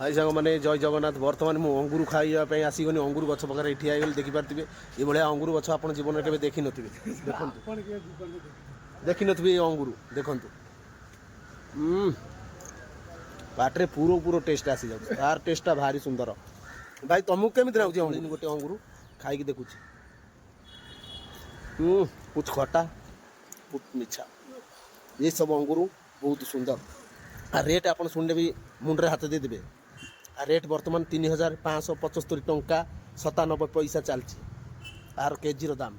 high सांग मैंने जय जगन्नाथ बर्तमान मुझे अंगूर खाइबापी आसगनी अंगूर गछ पाखे ठिया होगी देखिपारे ये भाया अंगूर गछ आप जीवन में देखी नी देखो देखी नी अंगूर देखु पाटे पूरा पूरा टेस्ट आसी जाए तार टेस्टा भारी सुंदर भाई तुमको केमी लगुच गोटे अंगूर खाई देखुच कुछ खटा कुछ मिठा ये सब अंगूर बहुत सुंदर आ रेट आप शुणिले भी मुंडे हाथ देदेवे आ रेट बर्तमान 3575 टंका 97 पैसा चलती आर केजी दाम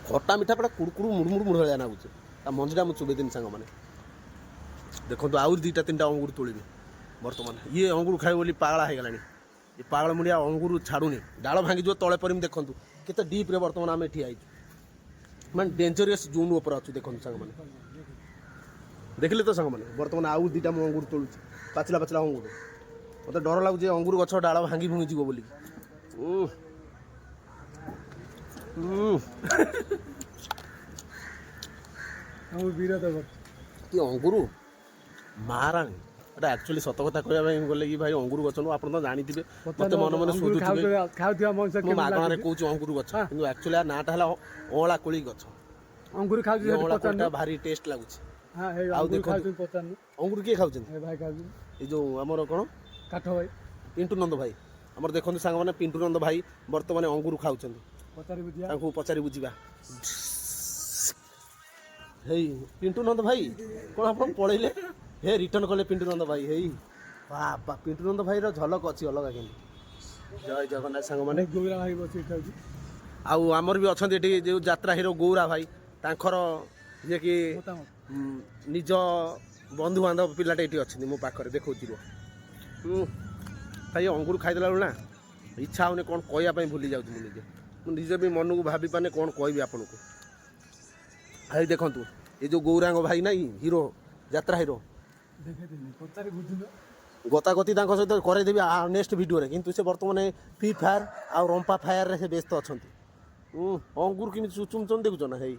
खटा मिठा पड़ा कुड़कुड़ मुड़मुड़ मुड़ा नागुचे मंजीटा मुझे चुबे दिन सांग मैंने देखो आउ दुईटा तीन अंगूर तोड़े बर्तमान ये अंगूर खाए बोली पागला हो गला ये पागल मुड़िया अंगूर छाड़ूनी डाल भांगी जो तले पर देखूँ केते डीप्रे बर्तमान आम ठिया मैं डेंजरियस जोन ऊपर अच्छे देखो सांग मैंने देखिले तो सांग मैंने बर्तमान आउ दुईटा अंगूर तोलू पाचला पाचला अंगूर मत डर लगुच अंगूर गछ डाल भांगी भुंगी जीव बोली अंगूर महाराणी एटा एक्चुअली सत कथा कहवाई गले कि भाई अंगूर गछ नु आपन तो जानिथिबे मते मन मन सुदुथिबे मागणारे कहूँ अंगूर गछ किंतु एक्चुअली नाटा हला ओला कोली गछ अंगूर खाउ ओला कोटा भारी टेस्ट लागुछ हां हे अंगूर खाउ पचान अंगूर के खाउछन हे भाई खाउ ए जो हमर कोन काठ भाई पिंटू नंद भाई हमर देखंतु सांग माने पिंटू नंद भाई वर्तमान अंगूर खाउछन पचारी बुझिया तांको पचारी बुझिबा हेई पिंटू नंद भाई कोन आपण पळैले हे रिटर्न कले पिंटू नंद भाई हेई बाबा पिंटू नंद भाई रो झलक अछि अलग के जय जगन्नाथ सांग माने गौरा भाई बसी खाउ आउ आमर भी अच्छा ये जो यात्रा हिरो गौरा भाई तांकर ये कि निज बंधु बांधव पिलाटे ये अच्छे मो पाखे देखो भाई अंगूर खाईदेला ना इच्छा होने कौन कहवाई भूली जाऊँ मुझे भी मन को भाभी पाने कौन कह आपन को भाई देखु ये जो गौरांग भाई ना हीरो यात्रा हिरो गतागति सहित करदेवी नेक्स्ट वीडियो किंतु से बर्तमान फ्री फायर आ रंपा फायर से व्यस्त अच्छा अंगूर कि चुचुमचन देखुच ना है